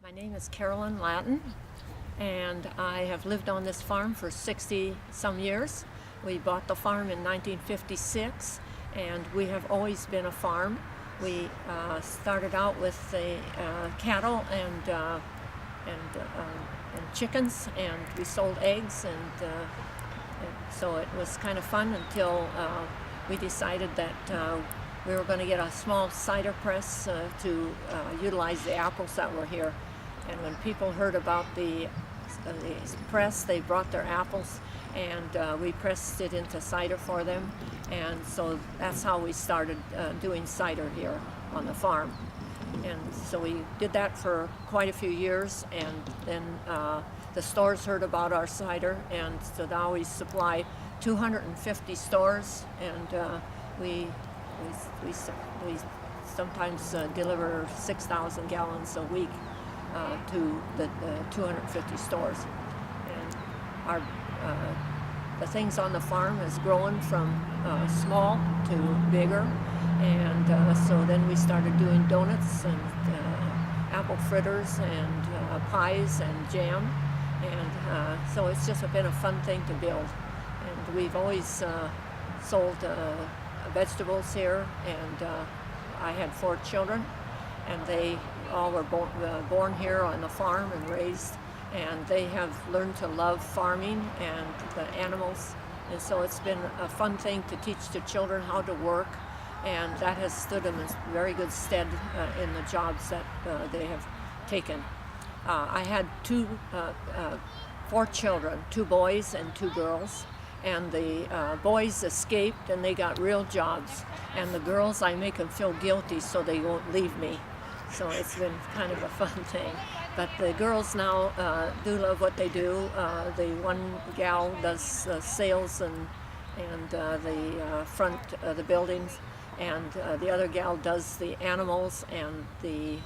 My name is Carolyn Lattin, and I have lived on this farm for 60-some years. We bought the farm in 1956, and we have always been a farm. We started out with the cattle and chickens, and we sold eggs, and so it was kind of fun until we decided that we were going to get a small cider press to utilize the apples that were here. And when people heard about the press, they brought their apples, and we pressed it into cider for them. And so that's how we started doing cider here on the farm. And so we did that for quite a few years, and then the stores heard about our cider, and so now we supply 250 stores, and we sometimes deliver 6,000 gallons a week to the 250 stores. And our the things on the farm has grown from small to bigger, and so then we started doing donuts and apple fritters and pies and jam, and so it's just been a fun thing to build. And we've always sold vegetables here, and I had 4 children, and they all were born here on the farm and raised, and they have learned to love farming and the animals, and so it's been a fun thing to teach the children how to work, and that has stood them in very good stead in the jobs that they have taken. I had 4 children, 2 boys and 2 girls, and the boys escaped and they got real jobs, and the girls, I make them feel guilty so they won't leave me. So it's been kind of a fun thing. But the girls now do love what they do. The one gal does sales and the front of the buildings, and the other gal does the animals and the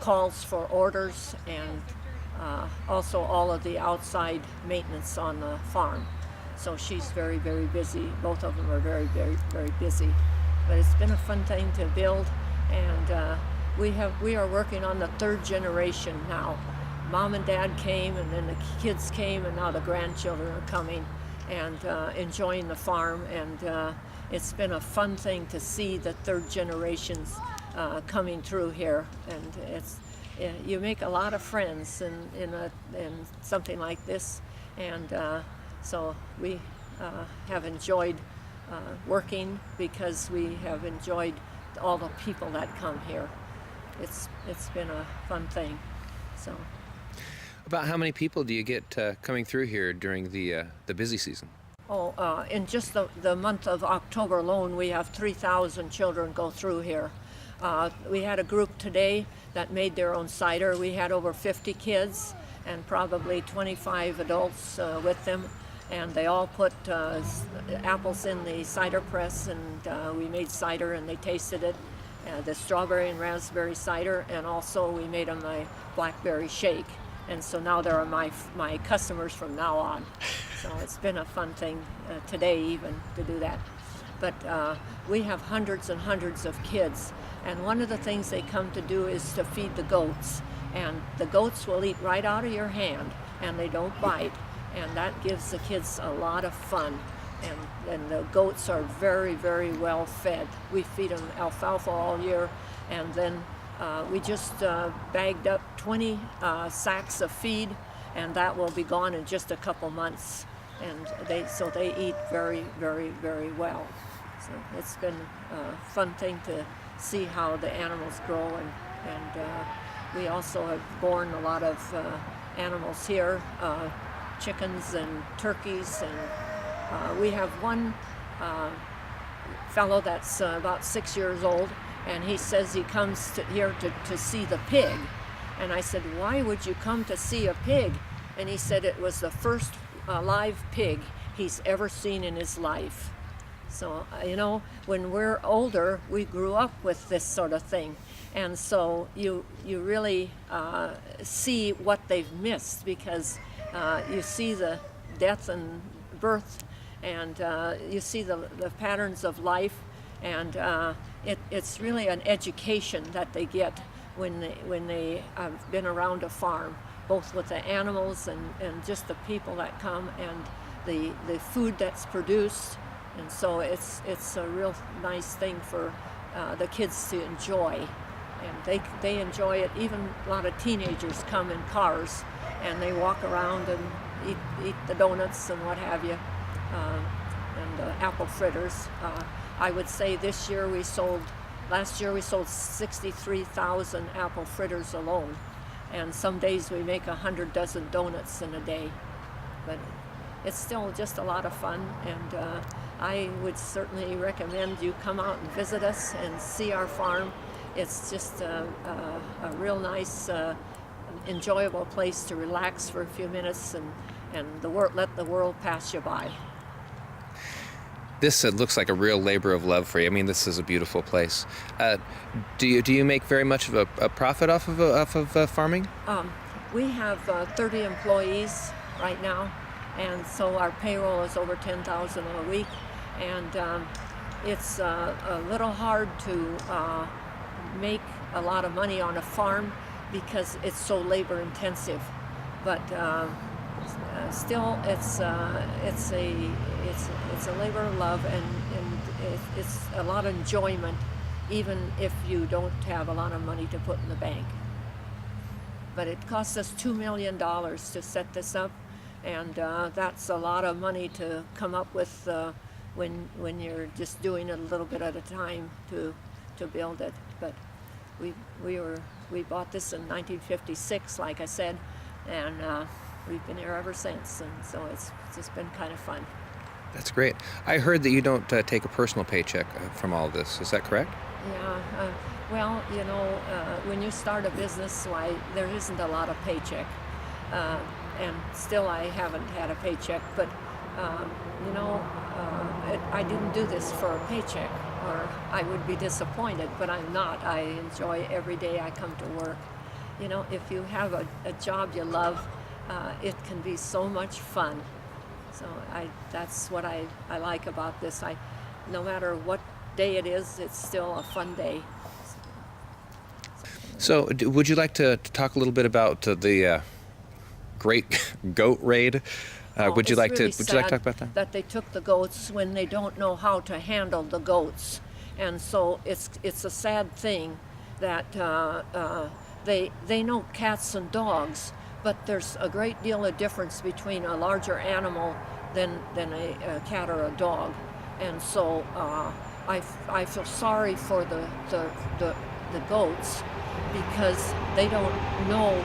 calls for orders, and also all of the outside maintenance on the farm. So she's very, very busy. Both of them are very, very, very busy. But it's been a fun thing to build, and we are working on the 3rd generation now. Mom and Dad came, and then the kids came, and now the grandchildren are coming and enjoying the farm, and it's been a fun thing to see the 3rd generations coming through here, and you make a lot of friends in something like this, and so we have enjoyed working because we have enjoyed all the people that come here. It's been a fun thing. So, about how many people do you get coming through here during the busy season? In just the month of October alone, we have 3,000 children go through here. We had a group today that made their own cider. We had over 50 kids and probably 25 adults with them, and they all put apples in the cider press, and we made cider, and they tasted it. The strawberry and raspberry cider, and also we made them a blackberry shake, and so now they're my customers from now on. So it's been a fun thing today even to do that. But we have hundreds and hundreds of kids, and one of the things they come to do is to feed the goats, and the goats will eat right out of your hand, and they don't bite, and that gives the kids a lot of fun. And the goats are very, very well fed. We feed them alfalfa all year, and then we just bagged up 20 sacks of feed, and that will be gone in just a couple months. And they eat very, very, very well. So it's been a fun thing to see how the animals grow, and we also have born a lot of animals here, chickens and turkeys, and we have one fellow that's about 6 years old, and he says he comes here to see the pig. And I said, why would you come to see a pig? And he said it was the first live pig he's ever seen in his life. So, when we're older, we grew up with this sort of thing. And so you really see what they've missed, because you see the death and birth, and you see the patterns of life, and it's really an education that they get when they have been around a farm, both with the animals and just the people that come and the food that's produced. And so it's a real nice thing for the kids to enjoy. And they enjoy it. Even a lot of teenagers come in cars and they walk around and eat the donuts and what have you, and apple fritters. I would say last year we sold 63,000 apple fritters alone. And some days we make 100 dozen donuts in a day. But it's still just a lot of fun, and I would certainly recommend you come out and visit us and see our farm. It's just a real nice, enjoyable place to relax for a few minutes and let the world pass you by. This looks like a real labor of love for you. I mean, this is a beautiful place. Do you make very much of a profit off of farming? We have 30 employees right now, and so our payroll is over 10,000 a week, and it's a little hard to make a lot of money on a farm because it's so labor intensive. But still, it's a labor of love, and it's a lot of enjoyment, even if you don't have a lot of money to put in the bank. But it cost us $2 million to set this up, and that's a lot of money to come up with when you're just doing it a little bit at a time to build it. But we bought this in 1956, like I said, and we've been here ever since, and so it's just been kind of fun. That's great. I heard that you don't take a personal paycheck from all of this. Is that correct? Yeah. Well, when you start a business, why there isn't a lot of paycheck, and still I haven't had a paycheck. But I didn't do this for a paycheck, or I would be disappointed. But I'm not. I enjoy every day I come to work. If you have a job you love, it can be so much fun. So that's what I like about this. No matter what day it is, it's still a fun day. So would you like to talk a little bit about the great goat raid? Would you like to talk about that? That they took the goats when they don't know how to handle the goats, and so it's a sad thing that they know cats and dogs, but there's a great deal of difference between a larger animal than a cat or a dog, and so I feel sorry for the goats because they don't know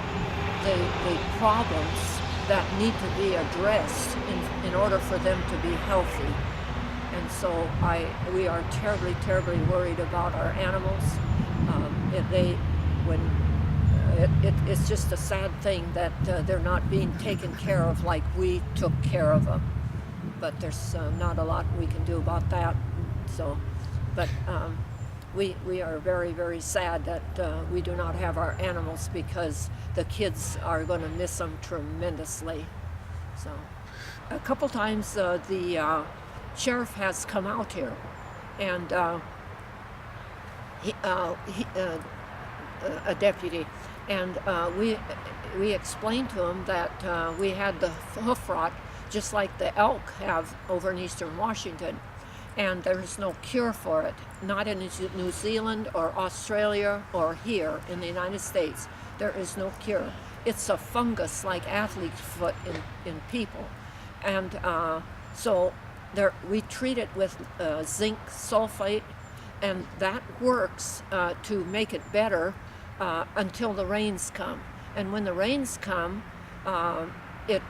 the problems that need to be addressed in order for them to be healthy. And so we are terribly, terribly worried about our animals. It's just a sad thing that they're not being taken care of like we took care of them. But there's not a lot we can do about that. So, but we are very, very sad that we do not have our animals because the kids are going to miss them tremendously. So, a couple times the sheriff has come out here, and a deputy, and we explained to him that we had the hoof rot just like the elk have over in eastern Washington, and there's no cure for it, not in New Zealand or Australia or here in the United States. There is no cure. It's a fungus like athlete's foot in people, and so we treat it with zinc sulfate, and that works to make it better until the rains come. And when the rains come, it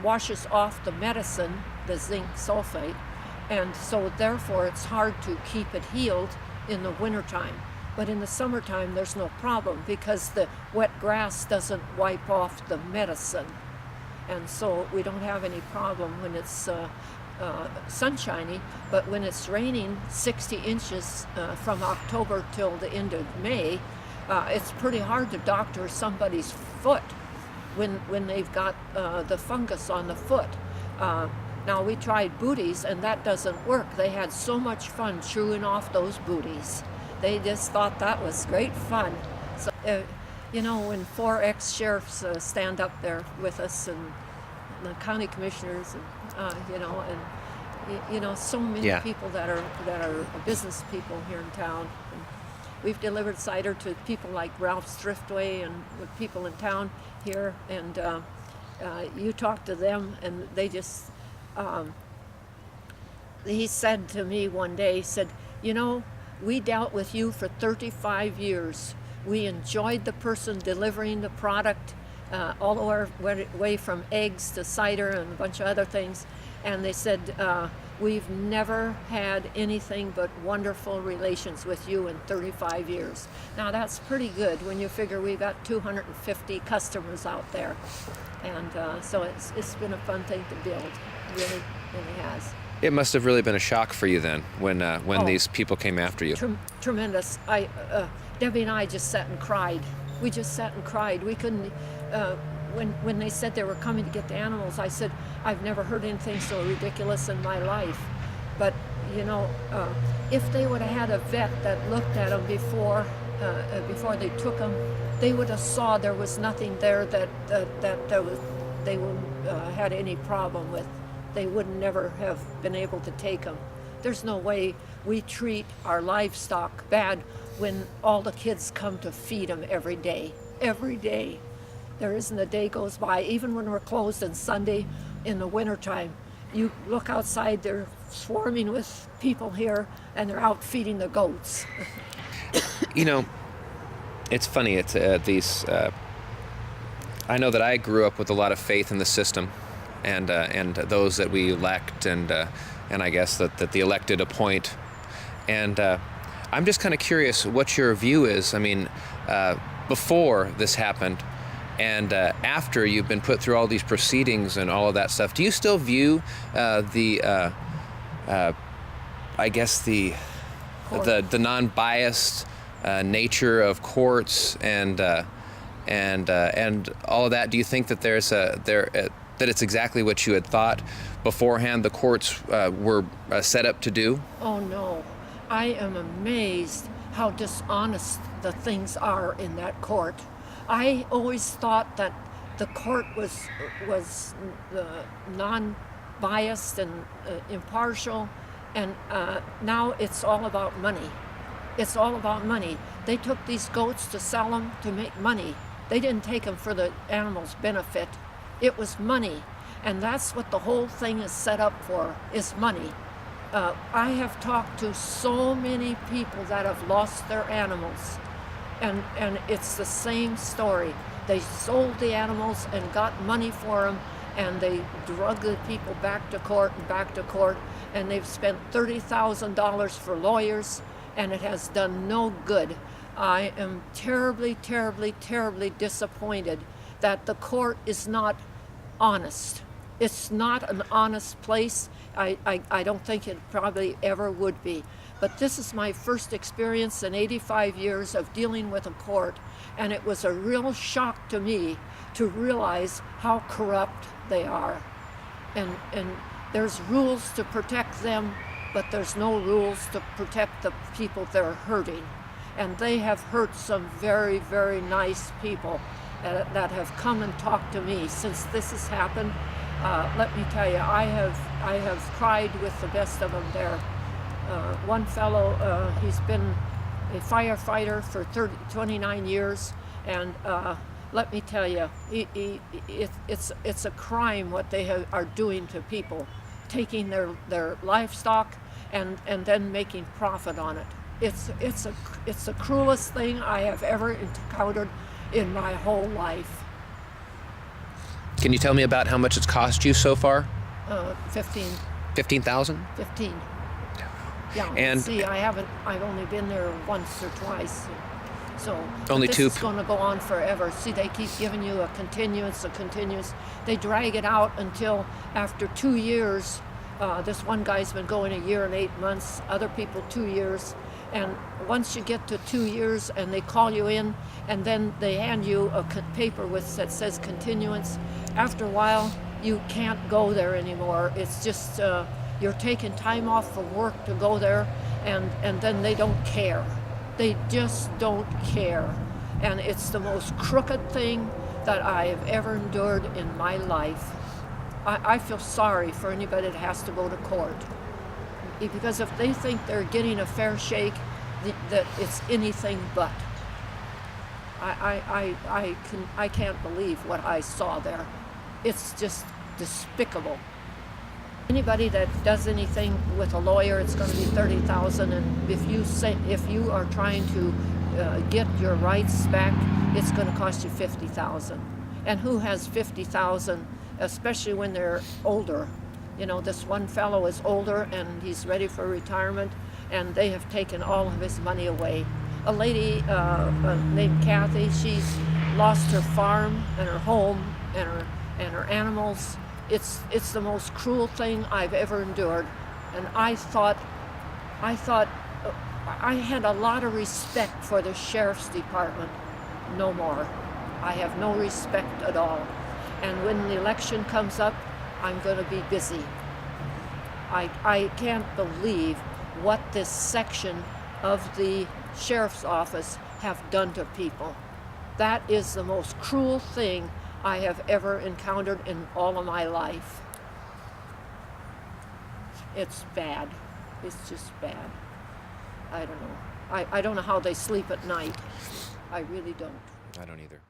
washes off the medicine, the zinc sulfate, and so therefore it's hard to keep it healed in the wintertime. But in the summertime there's no problem because the wet grass doesn't wipe off the medicine, and so we don't have any problem when it's sunshiny. But when it's raining 60 inches from October till the end of May, it's pretty hard to doctor somebody's foot when they've got the fungus on the foot. Now we tried booties and that doesn't work. They had so much fun chewing off those booties. They just thought that was great fun. you know, when 4 ex-sheriffs stand up there with us, and the county commissioners, and you know, and you know, so many people that are business people here in town. And we've delivered cider to people like Ralph's Thriftway and with people in town here, and you talk to them, and they just. He said to me one day, he said, you know, we dealt with you for 35 years. We enjoyed the person delivering the product all the way from eggs to cider and a bunch of other things. And they said, we've never had anything but wonderful relations with you in 35 years. Now that's pretty good when you figure we've got 250 customers out there. And so it's been a fun thing to build, really has. It must have really been a shock for you then when these people came after you. Tremendous. Debbie and I just sat and cried. We just sat and cried. We couldn't. When they said they were coming to get the animals, I said, I've never heard anything so ridiculous in my life. But you know, if they would have had a vet that looked at them before they took them, they would have saw there was nothing there that they would had any problem with. They would never have been able to take them. There's no way we treat our livestock bad when all the kids come to feed them every day. Every day. There isn't a day goes by, even when we're closed on Sunday in the wintertime. You look outside, they're swarming with people here, and they're out feeding the goats. You know, it's funny. It's I know that I grew up with a lot of faith in the system. And those that we elect, and I guess that the elected appoint. And I'm just kind of curious what your view is. I mean, before this happened, and after you've been put through all these proceedings and all of that stuff, do you still view the non-biased nature of courts and all of that? Do you think that that it's exactly what you had thought beforehand the courts were set up to do? Oh no, I am amazed how dishonest the things are in that court. I always thought that the court was non-biased and impartial, and now it's all about money. It's all about money. They took these goats to sell them to make money. They didn't take them for the animals' benefit. It was money, and that's what the whole thing is set up for, is money. I have talked to so many people that have lost their animals, and it's the same story. They sold the animals and got money for them, and they drug the people back to court, and they've spent $30,000 for lawyers, and it has done no good. I am terribly, terribly, terribly disappointed that the court is not honest. It's not an honest place. I don't think it probably ever would be. But this is my first experience in 85 years of dealing with a court, and it was a real shock to me to realize how corrupt they are. And there's rules to protect them, but there's no rules to protect the people they're hurting. And they have hurt some very, very nice people that have come and talked to me since this has happened. Let me tell you, I have cried with the best of them there. One fellow, he's been a firefighter for 29 years, and let me tell you, it's a crime what they are doing to people, taking their livestock and then making profit on it. It's the cruelest thing I have ever encountered in my whole life. Can you tell me about how much it's cost you so far? 15. 15,000? 15. Yeah. And see, I've only been there once or twice. So only this two. is going to go on forever. See, they keep giving you a continuance. They drag it out until after 2 years. This one guy's been going 1 year and 8 months. Other people 2 years. And once you get to 2 years and they call you in, and then they hand you a paper that says continuance, after a while you can't go there anymore. It's just you're taking time off from work to go there, and then they don't care. They just don't care. And it's the most crooked thing that I have ever endured in my life. I feel sorry for anybody that has to go to court, because if they think they're getting a fair shake, that it's anything but. I can't believe what I saw there. It's just despicable. Anybody that does anything with a lawyer, it's going to be $30,000, and if you are trying to get your rights back, it's going to cost you $50,000. And who has $50,000, especially when they're older? You know, this one fellow is older and he's ready for retirement, and they have taken all of his money away. A lady named Kathy, she's lost her farm and her home and her animals. It's the most cruel thing I've ever endured, and I thought I had a lot of respect for the sheriff's department. No more. I have no respect at all. And when the election comes up, I'm going to be busy. I can't believe what this section of the sheriff's office have done to people. That is the most cruel thing I have ever encountered in all of my life. It's bad. It's just bad. I don't know. I don't know how they sleep at night. I really don't. I don't either.